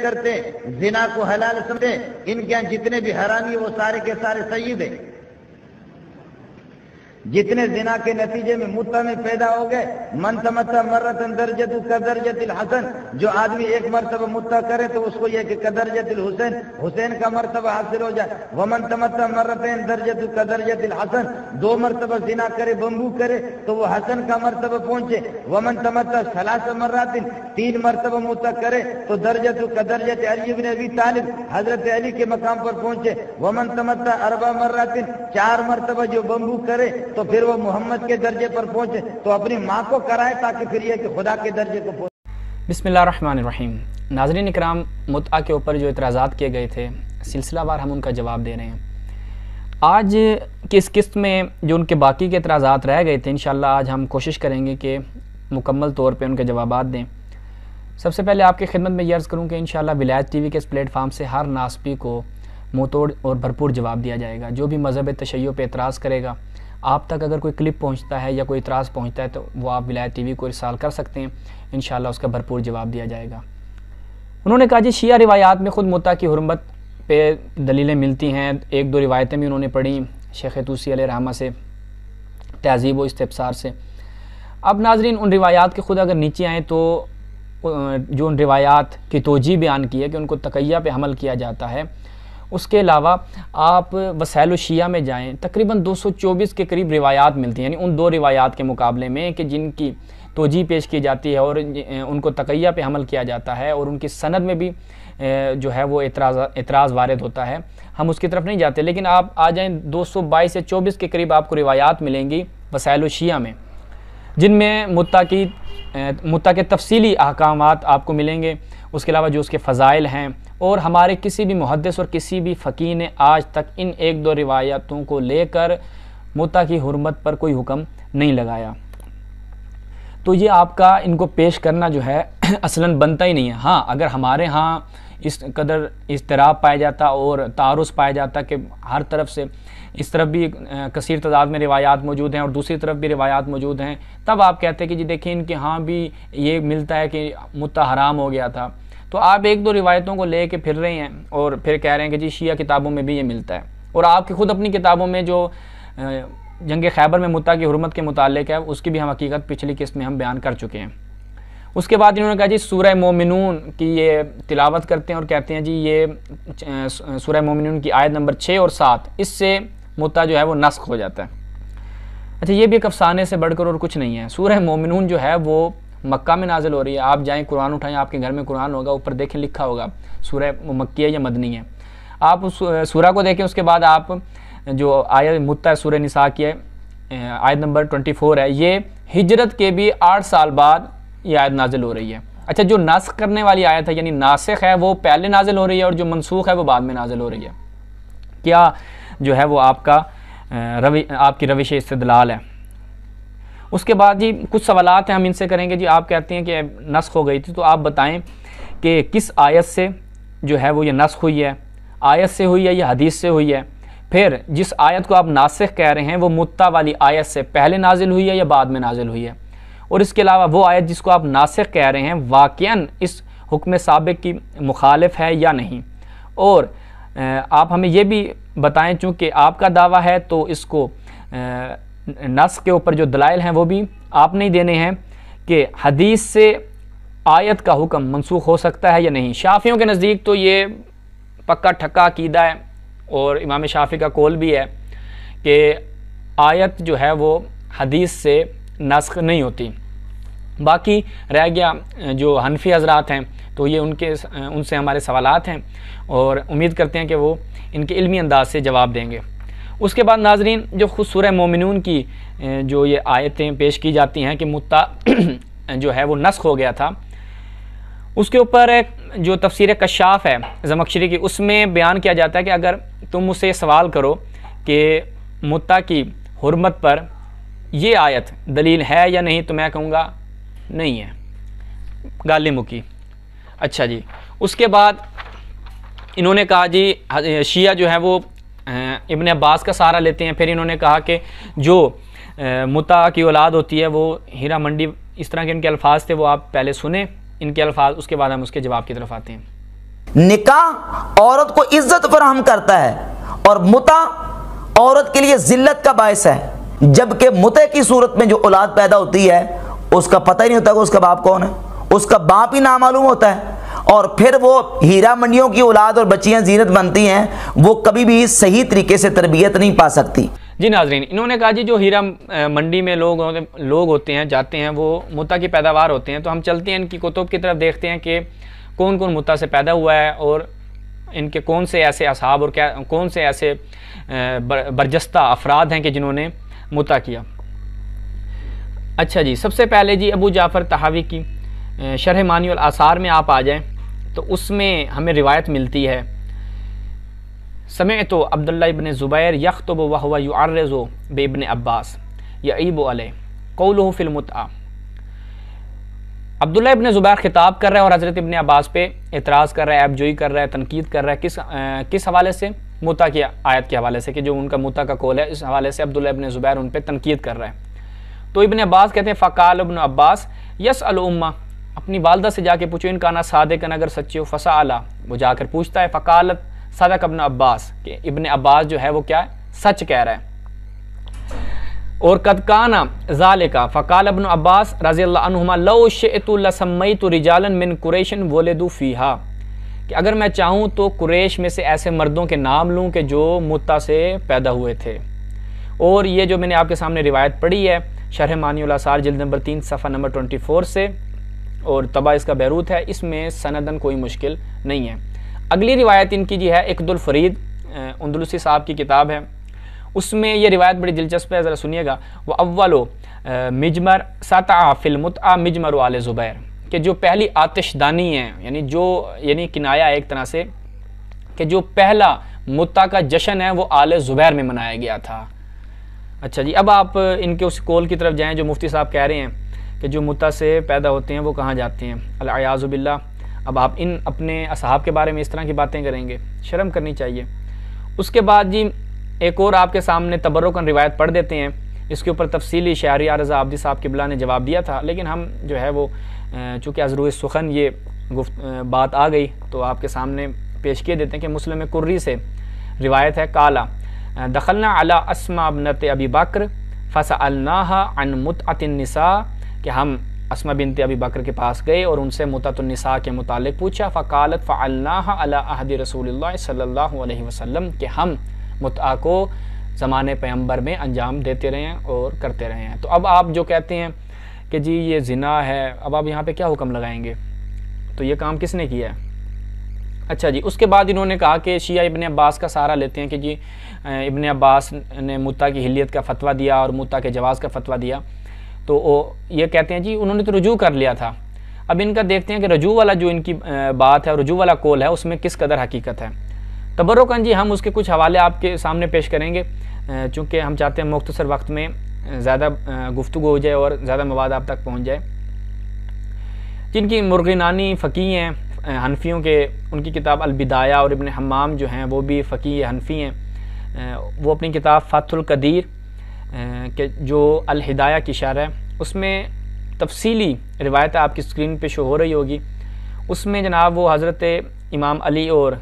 کرتے زنا کو حلال سمجھتے، ان کے یہاں جتنے بھی حرامی وہ سارے کے سارے سید ہیں۔ جتنے زنا کے نتیجے میں متع میں پیدا ہو گئے، من تمتع مرتن درجت کدرجت الحسن، جو آدمی ایک مرتبہ متع کرے تو اس کو یہ کہ کدرجت الحسین، حسین کا مرتبہ حاصل ہو جائے۔ ومن تمتع مرتين درجت کدرجت الحسن، دو مرتبہ زنا کرے بمبو کرے تو وہ حسن کا مرتبہ پہنچے۔ ومن تمتع ثلاث مرات، تین مرتبہ متع کرے تو درجت کدرجت علی بن ابی طالب، حضرت علی کے مقام پر پہنچے۔ ومن تمتع اربع مرات، چار مرتبہ جو بمبو کرے تو پھر وہ محمد کے درجے پر پہنچے، تو اپنی ماں کو کرائے تاکہ پھر یہ کہ خدا کے درجے کو پہنچے۔ بسم اللہ الرحمن الرحیم۔ ناظرین اکرام، متعہ کے اوپر جو اعتراضات کیے گئے تھے سلسلہ وار ہم ان کا جواب دے رہے ہیں۔ آج کی اس قسط میں جو ان کے باقی کے اعتراضات رہ گئے تھے، انشاءاللہ آج ہم کوشش کریں گے کہ مکمل طور پہ ان کے جوابات دیں۔ سب سے پہلے آپ کی خدمت میں یہ عرض کروں کہ انشاءاللہ ولایت ٹی وی کے اس پلیٹ فارم سے ہر ناسپی کو منہ توڑ اور بھرپور جواب دیا جائے گا۔ جو بھی مذہب تشیع پہ اعتراض کرے گا، آپ تک اگر کوئی کلپ پہنچتا ہے یا کوئی اعتراض پہنچتا ہے تو وہ آپ ولایت ٹی وی کو ارسال کر سکتے ہیں، انشاءاللہ اس کا بھرپور جواب دیا جائے گا۔ انہوں نے کہا جی شیعہ روایات میں خود متع کی حرمت پہ دلیلیں ملتی ہیں، ایک دو روایتیں بھی انہوں نے پڑھیں شیخ طوسی علیہ رحمہ سے، تہذیب و استبصار سے۔ اب ناظرین ان روایات کے خود اگر نیچے آئیں تو جو ان روایات کی توجیہ بیان کی ہے کہ ان کو تقیہ پہ حمل کیا جاتا ہے، اس کے علاوہ آپ وسائل الشیعہ میں جائیں، تقریباً 224 کے قریب روایات ملتی ہیں، یعنی ان دو روایات کے مقابلے میں کہ جن کی توجیہ پیش کی جاتی ہے اور ان کو تقیہ پہ حمل کیا جاتا ہے، اور ان کی سند میں بھی جو ہے وہ اعتراض وارد ہوتا ہے۔ ہم اس کی طرف نہیں جاتے، لیکن آپ آ جائیں 222 سے 24 کے قریب آپ کو روایات ملیں گی وسائل الشیعہ میں، جن میں متع کے تفصیلی احکامات آپ کو ملیں گے، اس کے علاوہ جو اس کے فضائل ہیں، اور ہمارے کسی بھی محدث اور کسی بھی فقیہ نے آج تک ان ایک دو روایتوں کو لے کر متع کی حرمت پر کوئی حکم نہیں لگایا۔ تو یہ آپ کا ان کو پیش کرنا جو ہے اصلاً بنتا ہی نہیں ہے۔ ہاں اگر ہمارے ہاں اس قدر اضطراب پایا جاتا اور تعارض پایا جاتا کہ ہر طرف سے اس طرف بھی کثیر تعداد میں روایات موجود ہیں اور دوسری طرف بھی روایات موجود ہیں، تب آپ کہتے ہیں کہ جی دیکھیں ان کے ہاں بھی یہ ملتا ہے کہ متع حرام ہو گیا تھا۔ تو آپ ایک دو روایتوں کو لے کے پھر رہے ہیں اور پھر کہہ رہے ہیں کہ جی شیعہ کتابوں میں بھی یہ ملتا ہے، اور آپ کی خود اپنی کتابوں میں جو جنگ خیبر میں متع کی حرمت کے متعلق ہے اس کی بھی ہم حقیقت پچھلی قسط میں ہم بیان کر چکے ہیں۔ اس کے بعد انہوں نے کہا جی سورہ مومنون کی یہ تلاوت کرتے ہیں اور کہتے ہیں جی یہ سورہ مومنون کی آیت نمبر 6 اور 7 اس سے متع جو ہے وہ نسخ ہو جاتا ہے۔ اچھا یہ بھی ایک افسانے سے بڑھ کر اور کچھ نہیں ہے۔ سورہ مومنون جو ہے وہ مکہ میں نازل ہو رہی ہے۔ آپ جائیں قرآن اٹھائیں، آپ کے گھر میں قرآن ہوگا، اوپر دیکھیں لکھا ہوگا سورہ مکی ہے یا مدنی ہے۔ آپ اس سورہ کو دیکھیں، اس کے بعد آپ جو آیت متع سورہ نساء کی ہے آیت نمبر 24 ہے، یہ ہجرت کے بھی 8 سال بعد یہ آیت نازل ہو رہی ہے۔ اچھا جو ناسخ کرنے والی آیت ہے یعنی ناسخ ہے وہ پہلے نازل ہو رہی ہے اور جو منسوخ ہے وہ بعد میں نازل ہو رہی ہے۔ کیا جو ہے وہ آپ کی روش استدلال ہے۔ اس کے بعد جی کچھ سوالات ہیں ہم ان سے کریں گے۔ جی آپ کہتے ہیں کہ نسخ ہو گئی تھی، تو آپ بتائیں کہ کس آیت سے جو ہے وہ یہ نسخ ہوئی ہے، آیت سے ہوئی ہے یا حدیث سے ہوئی ہے؟ پھر جس آیت کو آپ ناسخ کہہ رہے ہیں وہ متع والی آیت سے پہلے نازل ہوئی ہے یا بعد میں نازل ہوئی ہے؟ اور اس کے علاوہ وہ آیت جس کو آپ ناسخ کہہ رہے ہیں واقعاً اس حکم سابق کی مخالف ہے یا نہیں؟ اور آپ ہمیں یہ بھی بتائیں، چونکہ آپ کا دعویٰ ہے تو اس کو نسخ کے اوپر جو دلائل ہیں وہ بھی آپ نہیں دینے ہیں کہ حدیث سے آیت کا حکم منسوخ ہو سکتا ہے یا نہیں۔ شافعیوں کے نزدیک تو یہ پکا ٹھکا عقیدہ ہے اور امام شافعی کا قول بھی ہے کہ آیت جو ہے وہ حدیث سے نسخ نہیں ہوتی۔ باقی رہ گیا جو حنفی حضرات ہیں تو یہ ان سے ہمارے سوالات ہیں اور امید کرتے ہیں کہ وہ ان کے علمی انداز سے جواب دیں گے۔ اس کے بعد ناظرین جو خود سورہ مومنون کی جو یہ آیتیں پیش کی جاتی ہیں کہ متع جو ہے وہ نسخ ہو گیا تھا، اس کے اوپر جو تفسیر کشاف ہے زمخشری کی، اس میں بیان کیا جاتا ہے کہ اگر تم مجھ سے سوال کرو کہ متع کی حرمت پر یہ آیت دلیل ہے یا نہیں تو میں کہوں گا نہیں ہے، گالی مکی۔ اچھا جی اس کے بعد انہوں نے کہا جی شیعہ جو ہے وہ ابن عباس کا سہارا لیتے ہیں۔ پھر انہوں نے کہا کہ جو متع کی اولاد ہوتی ہے وہ ہیرا منڈی، اس طرح کے ان کے الفاظ تھے، وہ آپ پہلے سنیں ان کے الفاظ، اس کے بعد ہم اس کے جواب کی طرف آتے ہیں۔ نکاح عورت کو عزت فراہم کرتا ہے اور متع عورت کے لیے ذلت کا باعث ہے، جبکہ متع کی صورت میں جو اولاد پیدا ہوتی ہے اس کا پتہ ہی نہیں ہوتا کہ اس کا باپ کون ہے، اس کا باپ ہی نامعلوم ہوتا ہے، اور پھر وہ ہیرا منڈیوں کی اولاد اور بچیاں زینت بنتی ہیں، وہ کبھی بھی صحیح طریقے سے تربیت نہیں پا سکتی۔ جی ناظرین، انہوں نے کہا جی جو ہیرا منڈی میں لوگ ہوتے ہیں جاتے ہیں وہ متع کی پیداوار ہوتے ہیں، تو ہم چلتے ہیں ان کی کتب کی طرف، دیکھتے ہیں کہ کون کون متع سے پیدا ہوا ہے اور ان کے کون سے ایسے اصحاب اور کون سے ایسے برجستہ افراد ہیں کہ جنہوں نے متع کیا۔ اچھا جی، سب سے پہلے جی ابو جعفر طحاوی کی شرح معنی الآثار میں آپ آ جائیں تو اس میں ہمیں روایت ملتی ہے، سمعت عبداللہ ابن زبیر یخطب وہو یعرض بابن عباس یعیب علیہ قولہ فی المتعہ۔ عبداللہ ابن زبیر خطاب کر رہا ہے اور حضرت ابن عباس پہ اعتراض کر رہا ہے، عیب جوئی کر رہا ہے، تنقید کر رہا ہے، کس حوالے سے؟ متع کی آیت کے حوالے سے، کہ جو ان کا متع کا قول ہے اس حوالے سے عبداللہ ابن زبیر ان پہ تنقید کر رہا ہے۔ تو ابن عباس کہتے ہیں فقال ابن عباس یسأل امہ، اپنی والدہ سے جا کے پوچھو، ان کانا صادقن، اگر سچے ہو، فسألا، وہ جا کر پوچھتا ہے، فقالت صدق ابن عباس، کہ ابن عباس جو ہے وہ کیا ہے؟ سچ کہہ رہا ہے۔ اور قد کانا ذالک، فقال ابن عباس رضی اللہ عنہما لو شئت لسمیت رجالا من قریش ولدوا فیہا، کہ اگر میں چاہوں تو قریش میں سے ایسے مردوں کے نام لوں کہ جو متع سے پیدا ہوئے تھے۔ اور یہ جو میں نے آپ کے سامنے روایت پڑھی ہے شرح معنی الآثار جلد نمبر 3 صفحہ نمبر 24 سے، اور طبع اس کا بیروت ہے، اس میں سندن کوئی مشکل نہیں ہے۔ اگلی روایت ان کی جی ہے اقد الفرید اندلسی صاحب کی کتاب ہے، اس میں یہ روایت بڑی دلچسپ ہے، ذرا سنیے گا۔ وہ اولو مجمر سطع فی المتعہ مجمر آل زبیر، کہ جو پہلی آتش دانی ہے، یعنی کنایا ایک طرح سے، کہ جو پہلا متع کا جشن ہے وہ آل زبیر میں منایا گیا تھا۔ اچھا جی، اب آپ ان کے اس قول کی طرف جائیں جو مفتی صاحب کہہ رہے ہیں کہ جو متع سے پیدا ہوتے ہیں وہ کہاں جاتے ہیں، العیاذ باللہ۔ اب آپ ان اپنے اصحاب کے بارے میں اس طرح کی باتیں کریں گے، شرم کرنی چاہیے۔ اس کے بعد جی ایک اور آپ کے سامنے تبرکاً روایت پڑھ دیتے ہیں، اس کے اوپر تفصیلی شعری رضا عابدی صاحب قبلہ نے جواب دیا تھا، لیکن ہم جو ہے وہ چونکہ از روئے سخن یہ بات آ گئی تو آپ کے سامنے پیش کیے دیتے ہیں کہ مسلم قری سے روایت ہے، قالا دخلنا علی اسماء بنت ابی بکر فسألناها عن متعۃ النساء، کہ ہم اسماء بنت ابی بکر کے پاس گئے اور ان سے متعۃ النساء کے متعلق پوچھا، فقالت فعلناها علی عہد رسول اللہ صلی اللہ علیہ وسلم، کہ ہم متعہ کو زمانے پیغمبر میں انجام دیتے رہے ہیں اور کرتے رہے ہیں۔ تو اب آپ جو کہتے ہیں کہ جی یہ زنا ہے، اب آپ یہاں پہ کیا حکم لگائیں گے؟ تو یہ کام کس نے کیا ہے؟ اچھا جی، اس کے بعد انہوں نے کہا کہ شیعہ ابن عباس کا سہارا لیتے ہیں کہ جی ابن عباس نے متعہ کی حلیت کا فتویٰ دیا اور متعہ کے جواز کا فتویٰ دیا، تو یہ کہتے ہیں جی انہوں نے تو رجوع کر لیا تھا۔ اب ان کا دیکھتے ہیں کہ رجوع والا جو ان کی بات ہے، رجوع والا قول ہے، اس میں کس قدر حقیقت ہے۔ تبرکاً جی ہم اس کے کچھ حوالے آپ کے سامنے پیش کریں گے، چونکہ ہم چاہتے ہیں مختصر وقت میں زیادہ گفتگو ہو جائے اور زیادہ مواد آپ تک پہنچ جائے۔ جن کی مرغینانی فقیہ ہیں حنفیوں کے، ان کی کتاب البدایہ، اور ابن حمام جو ہیں وہ بھی فقیہ حنفی ہیں، وہ اپنی کتاب فتح القدیر کہ جو الہدایہ کی شرح ہے، اس میں تفصیلی روایت آپ کی اسکرین پہ شو ہو رہی ہوگی، اس میں جناب وہ حضرت امام علی اور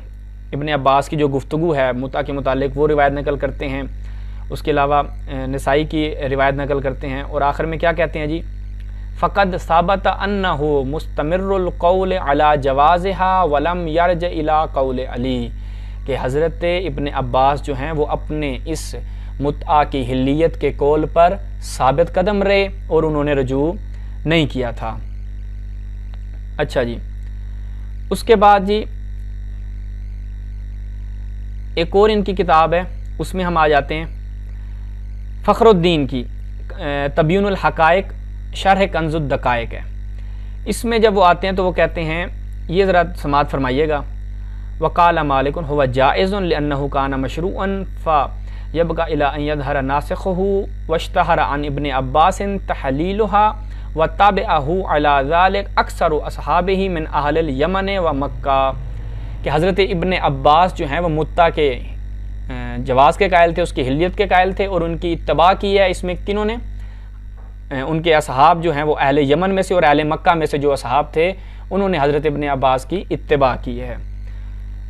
ابن عباس کی جو گفتگو ہے متعہ کے متعلق وہ روایت نقل کرتے ہیں، اس کے علاوہ نسائی کی روایت نقل کرتے ہیں، اور آخر میں کیا کہتے ہیں جی فقد ثابت انہ مستمر القول علی جوازها ولم یرجع الی قول علی، کہ حضرت ابن عباس جو ہیں وہ اپنے اس متعہ کی حلیت کے قول پر ثابت قدم رہے اور انہوں نے رجوع نہیں کیا تھا۔ اچھا جی، اس کے بعد جی ایک اور ان کی کتاب ہے، اس میں ہم آ جاتے ہیں فخر الدین کی تبیین الحقائق شرح کنز الدقائق ہے۔ اس میں جب وہ آتے ہیں تو وہ کہتے ہیں، یہ ذرا سماعت فرمائیے گا، وقال مالک هو جائز لأنه كان مشروعا فيبقى الى ان يظهر ناسخه واشتهر عن ابن عباس تحلیلها وتابعه على ذلك اکثر اصحابه من اہل الیمن ومکہ، کہ حضرت ابن عباس جو ہیں وہ متعہ کے جواز کے قائل تھے، اس کی حلیت کے قائل تھے، اور ان کی اتباع کی ہے اس میں کنہوں نے؟ ان کے اصحاب جو ہیں وہ اہل یمن میں سے اور اہل مکہ میں سے جو اصحاب تھے انہوں نے حضرت ابن عباس کی اتباع کی ہے۔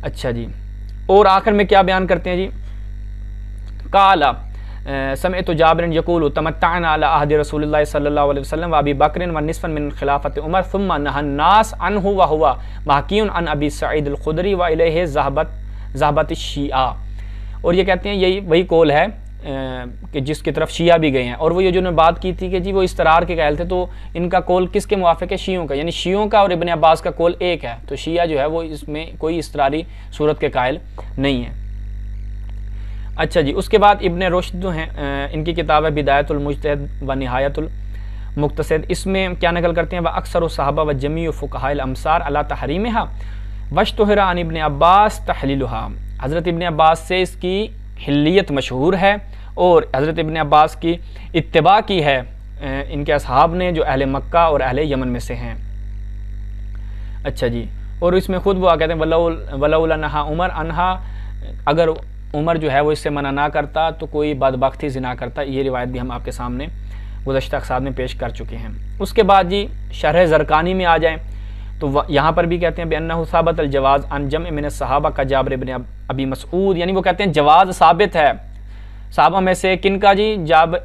اچھا جی، اور آخر میں کیا بیان کرتے ہیں جی، قال سمعت جابر یقول تمتعنا علی عہد رسول اللہ صلی اللہ علیہ وسلم و ابی بکر و نصفا من خلافت عمر ثم نهى الناس عنه وهو محکی عن ابی سعید الخدری و الیہ ذهبت الشیعہ. اور یہ کہتے ہیں یہی وہی قول ہے کہ جس کی طرف شیعہ بھی گئے ہیں. اور وہ یہ جو نے بات کی تھی کہ جی وہ استرار کے قائل تھے، تو ان کا قول کس کے موافق ہے؟ شیعوں کا، یعنی شیعوں کا اور ابن عباس کا قول ایک ہے. تو شیعہ جو ہے وہ اس میں کوئی استراری صورت کے قائل نہیں ہے. اچھا جی، اس کے بعد ابن رشد جو ہیں ان کی کتاب ہے بدایت المجتہد و نہایت المقتصد. اس میں کیا نقل کرتے ہیں، اکثر الصحابہ و جمیع فقہاء الامصار علی تحریمہا واشتہر عن ابن عباس تحلیلہا. حضرت ابن عباس سے اس کی حلیت مشہور ہے اور حضرت ابن عباس کی اتباع کی ہے ان کے اصحاب نے جو اہل مکہ اور اہل یمن میں سے ہیں. اچھا جی، اور اس میں خود وہ کہتے ہیں ولولا نہا عمر انہا، اگر عمر جو ہے وہ اس سے منع نہ کرتا تو کوئی بدبخت ہی زنا کرتا. یہ روایت بھی ہم آپ کے سامنے گزشتہ اقساط میں پیش کر چکے ہیں. اس کے بعد جی شرح زرقانی میں آ جائیں تو یہاں پر بھی کہتے ہیں بأنہ ثابت الجواز عن جمع من الصحابہ کا جابر بن ابی مسعود، یعنی وہ کہتے ہیں جواز ثابت ہے صحابہ میں سے. کن کا جی؟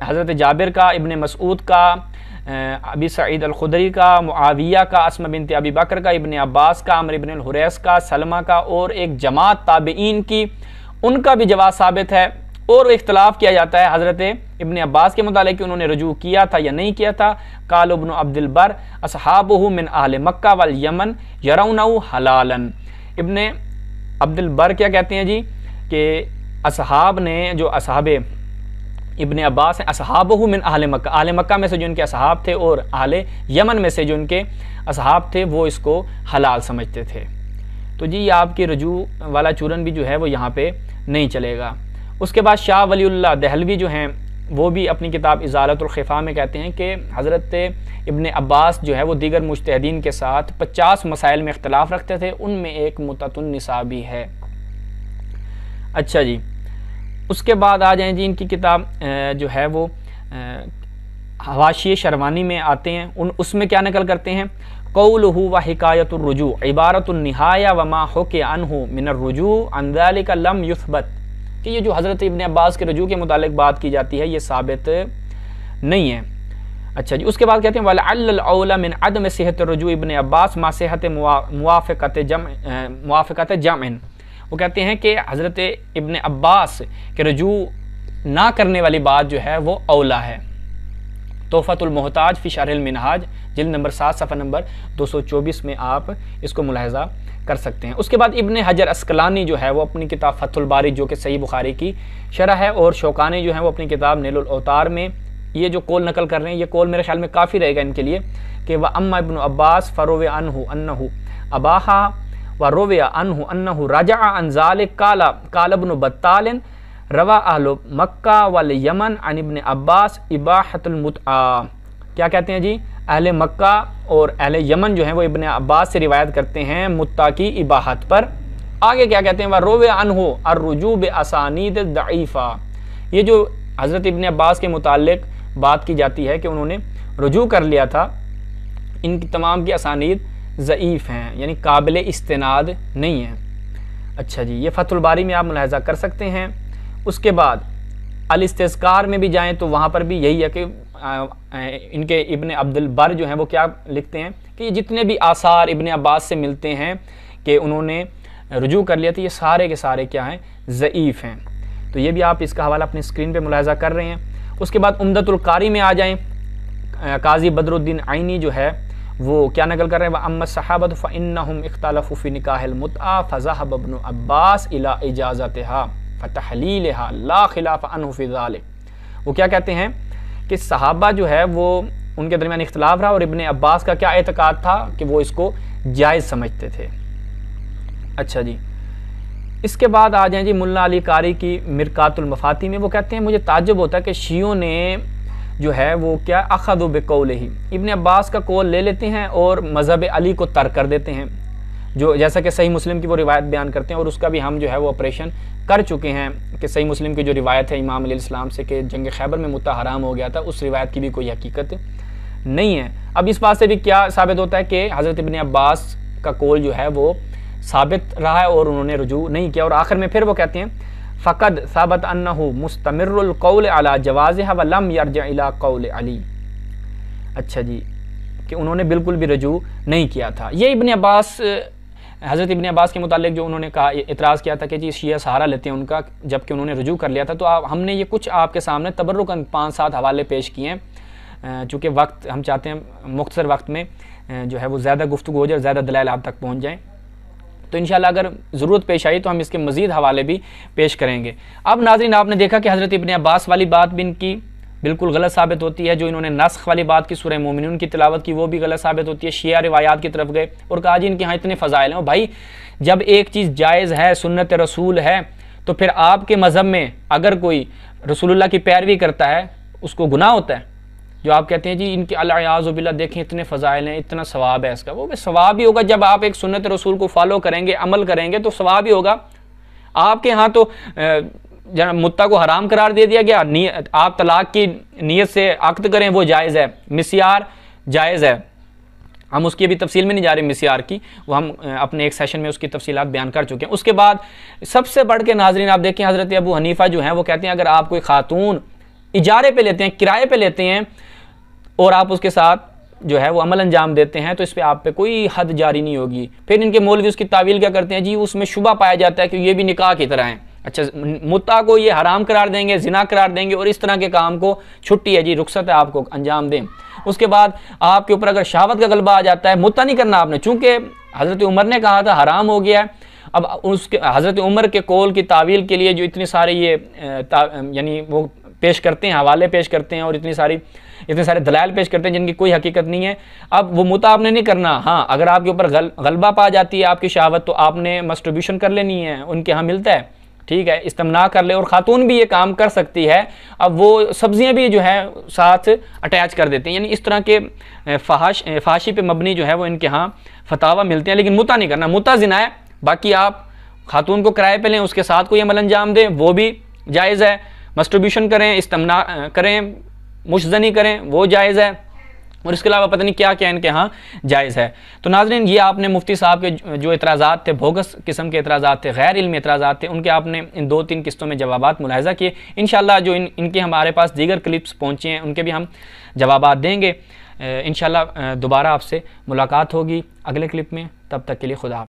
حضرت جابر کا، ابن مسعود کا، ابی سعید الخدری کا، معاویہ کا، اسمہ بنت ابی بکر کا، ابن عباس کا، عمرو بن الحریث کا، سلمہ کا، اور ایک جماعت تابعین کی، ان کا بھی جواز ثابت ہے. اور اختلاف کیا جاتا ہے حضرت ابن عباس کے متعلق کہ انہوں نے رجوع کیا تھا یا نہیں کیا تھا. قال ابن عبد البر اصحابہ من اہل مکہ والیمن یرونہ حلالا. ابن عبد البر کیا کہتے ہیں جی کہ اصحاب نے، جو اصحاب ابن عباس ہیں، اصحابہ من اہل مکہ، اہل مکہ میں سے جو ان کے اصحاب تھے اور اہل یمن میں سے جو ان کے اصحاب تھے، وہ اس کو حلال سمجھتے تھے. تو جی یہ آپ کی رجوع والا چورن بھی جو ہے وہ یہاں پہ نہیں چلے گا. اس کے بعد شاہ ولی اللہ دہلوی جو ہیں وہ بھی اپنی کتاب ازالۃ الخفا میں کہتے ہیں کہ حضرت ابن عباس جو ہے وہ دیگر مجتہدین کے ساتھ 50 مسائل میں اختلاف رکھتے تھے، ان میں ایک متۃ النساء بھی ہے. اچھا جی، اس کے بعد آ جائیں جی ان کی کتاب جو ہے وہ حواشی شروانی میں آتے ہیں. اس میں کیا نقل کرتے ہیں، قولہ و حکایت الرجوع عبارت النہایہ وما حکی عنہ من الرجوع عن ذلک لم یثبت. کہ یہ جو حضرت ابن عباس کے رجوع کے متعلق بات کی جاتی ہے یہ ثابت نہیں ہے. اچھا جی، اس کے بعد کہتے ہیں وَلَعَلَّ الْأَوْلَى مِنْ عَدْمِ صِحَّةِ الرُّجُوعِ ابن عباس مع صِحَّةِ موافقت جمع. وہ کہتے ہیں کہ حضرت ابن عباس کے رجوع نہ کرنے والی بات جو ہے وہ اولا ہے. تحفۃ المحتاج فی شرح المنہاج جلد نمبر 7 صفحہ نمبر 224 میں آپ اس کو ملاحظہ کر سکتے ہیں. اس کے بعد ابن حجر اسقلانی جو ہے وہ اپنی کتاب فتح الباری جو کہ صحیح بخاری کی شرح ہے، اور شوکانی جو ہیں وہ اپنی کتاب نیل الاوتار میں یہ جو قول نقل کر رہے ہیں، یہ قول میرے خیال میں کافی رہے گا ان کے لیے کہ وَأَمَّا ابن عباس فَرُوِيَ عَنْهُ أَنَّهُ أَبَاحَهَا وَرُوِيَ عَنْهُ أَنَّهُ رَجَعَ عَنْ ذَلِكَ قَالَ ابن بطال روا اہل مکہ والیمن عن ابن عباس اباحۃ المتعہ. کیا کہتے ہیں جی؟ اہل مکہ اور اہل یمن جو ہیں وہ ابن عباس سے روایت کرتے ہیں متعہ کی اباحت پر. آگے کیا کہتے ہیں وَرُوِيَ عَنْهُ الرُّجُوعُ بِأَسَانِيدِ ضَعِيفَةٍ. یہ جو حضرت ابن عباس کے متعلق بات کی جاتی ہے کہ انہوں نے رجوع کر لیا تھا، ان کی تمام کی اسانید ضعیف ہیں، یعنی قابل استناد نہیں ہیں. اچھا جی، یہ فتح الباری میں آپ ملاحظہ کر سکتے ہیں. اس کے بعد الاستذکار میں بھی جائیں تو وہاں پر بھی یہی ہے کہ ان کے ابن عبد البر جو ہیں وہ کیا لکھتے ہیں کہ یہ جتنے بھی آثار ابن عباس سے ملتے ہیں کہ انہوں نے رجوع کر لیا تھا، یہ سارے کے سارے کیا ہیں؟ ضعیف ہیں. تو یہ بھی آپ اس کا حوالہ اپنی اسکرین پہ ملاحظہ کر رہے ہیں. اس کے بعد عمدۃ القاری میں آ جائیں، قاضی بدر الدین عینی جو ہے وہ کیا نقل کر رہے ہیں وَأَمَّا الصَّحَابَةُ فَإِنَّهُمْ اخْتَلَفُوا فِي نِكَاحِ الْمُتْعَةِ فَذَهَبَ ابْنُ عَبَّاسَ إِلَىٰ إِجَازَتِهَا فَتَحْلِيلِهَا لَا خِلَافَ عَنْهُ فِي ذَلِكَ. وہ کیا کہتے ہیں کہ صحابہ جو ہے وہ ان کے درمیان اختلاف رہا اور ابن عباس کا کیا اعتقاد تھا کہ وہ اس کو جائز سمجھتے تھے. اچھا جی، اس کے بعد آ جائیں جی ملا علی قاری کی مرکات المفاتی میں. وہ کہتے ہیں مجھے تعجب ہوتا ہے کہ شیعوں نے جو ہے وہ کیا اخذوا بقولہ، ابن عباس کا قول لے لیتے ہیں اور مذہب علی کو ترک کر دیتے ہیں، جو جیسا کہ صحیح مسلم کی وہ روایت بیان کرتے ہیں، اور اس کا بھی ہم جو ہے وہ آپریشن کر چکے ہیں کہ صحیح مسلم کی جو روایت ہے امام علیہ السلام سے کہ جنگ خیبر میں متع حرام ہو گیا تھا، اس روایت کی بھی کوئی حقیقت نہیں ہے. اب اس بات سے بھی کیا ثابت ہوتا ہے کہ حضرت ابن عباس کا قول جو ہے وہ ثابت رہا ہے اور انہوں نے رجوع نہیں کیا. اور آخر میں پھر وہ کہتے ہیں فقد ثابت انہ مستمر القول علی جوازہ ولم یرجع الی قول علی. اچھا جی، کہ انہوں نے بالکل بھی رجوع نہیں کیا تھا. یہ ابن عباس، حضرت ابن عباس کے متعلق جو انہوں نے کہا، اعتراض کیا تھا کہ جی شیعہ سہارا لیتے ہیں ان کا، جبکہ انہوں نے رجوع کر لیا تھا. تو ہم نے یہ کچھ آپ کے سامنے تبرکاً 5-7 حوالے پیش کیے ہیں، چونکہ وقت ہم چاہتے ہیں مختصر وقت میں جو ہے وہ زیادہ گفتگو ہو جائے، زیادہ دلائل آپ تک پہنچ جائیں. تو انشاءاللہ اگر ضرورت پیش آئی تو ہم اس کے مزید حوالے بھی پیش کریں گے. اب ناظرین آپ نے دیکھا کہ حضرت ابن عباس والی بات بھی ان کی بالکل غلط ثابت ہوتی ہے. جو انہوں نے نسخ والی بات کی سورہ مومنون کی تلاوت کی وہ بھی غلط ثابت ہوتی ہے. شیعہ روایات کی طرف گئے اور کہا جی ان کے ہاں اتنے فضائل ہیں. بھائی جب ایک چیز جائز ہے، سنت رسول ہے، تو پھر آپ کے مذہب میں اگر کوئی رسول اللہ کی پیروی کرتا ہے اس کو گناہ ہوتا ہے؟ جو آپ کہتے ہیں جی ان کے العیاذ باللہ دیکھیں اتنے فضائل ہیں، اتنا ثواب ہے اس کا، وہ بھی ثواب ہی ہوگا جب آپ ایک سنت رسول کو فالو کریں گے، عمل کریں گے تو ثواب ہی ہوگا. آپ کے ہاں تو متع کو حرام قرار دے دیا گیا. آپ طلاق کی نیت سے عقد کریں وہ جائز ہے، مسیار جائز ہے. ہم اس کی ابھی تفصیل میں نہیں جا رہے مسیار کی، وہ ہم اپنے ایک سیشن میں اس کی تفصیلات بیان کر چکے ہیں. اس کے بعد سب سے بڑھ کے ناظرین آپ دیکھیں حضرت ابو حنیفہ جو ہیں وہ کہتے ہیں اگر آپ کوئی خاتون اجارے پہ لیتے ہیں، کرائے پہ لیتے ہیں اور آپ اس کے ساتھ جو ہے وہ عمل انجام دیتے ہیں تو اس پہ آپ پہ کوئی حد جاری نہیں ہوگی. پھر ان کے مولوی اس کی تعویل کیا کرتے ہیں جی اس میں شبہ پایا جاتا ہے کہ یہ بھی نکاح کی طرح ہیں. اچھا متع کو یہ حرام قرار دیں گے، زنا قرار دیں گے اور اس طرح کے کام کو چھٹی ہے جی، رخصت ہے آپ کو انجام دیں. اس کے بعد آپ کے اوپر اگر شہوت کا غلبہ آ جاتا ہے، متع نہیں کرنا آپ نے، چونکہ حضرت عمر نے کہا تھا حرام ہو گیا ہے. اب اس کے حضرت عمر کے قول کی تعویل کے لیے جو اتنے سارے یہ یعنی وہ پیش کرتے ہیں، حوالے پیش کرتے ہیں اور اتنے سارے دلائل پیش کرتے ہیں جن کی کوئی حقیقت نہیں ہے. اب وہ متع آپ نے نہیں کرنا. ہاں اگر آپ کے اوپر غلبہ پا جاتی ہے آپ کی شہوت تو آپ نے مسٹربیوشن کر لینی ہے، ان کے ہاں ملتا ہے، ٹھیک ہے، استمناء کر لے. اور خاتون بھی یہ کام کر سکتی ہے. اب وہ سبزیاں بھی جو ہے ساتھ اٹیچ کر دیتے ہیں، یعنی اس طرح کے فحاشی پہ مبنی جو ہے وہ ان کے ہاں فتاوی ملتے ہیں. لیکن متع نہیں کرنا، متع زنا ہے. باقی آپ خاتون کو کرائے پہ لیں، اس کے ساتھ کوئی عمل انجام دیں وہ بھی جائز ہے. مسٹربیوشن کریں، استمناء کریں، مشزنی کریں وہ جائز ہے. اور اس کے علاوہ پتہ نہیں کیا کیا ان کے ہاں جائز ہے. تو ناظرین یہ آپ نے مفتی صاحب کے جو اعتراضات تھے، بوگس قسم کے اعتراضات تھے، غیر علمی اعتراضات تھے، ان کے آپ نے ان 2-3 قسطوں میں جوابات ملاحظہ کیے. انشاءاللہ جو ان کے ہمارے پاس دیگر کلپس پہنچے ہیں ان کے بھی ہم جوابات دیں گے. انشاءاللہ دوبارہ آپ سے ملاقات ہوگی اگلے کلپ میں. تب تک کے لیے خدا حافظ.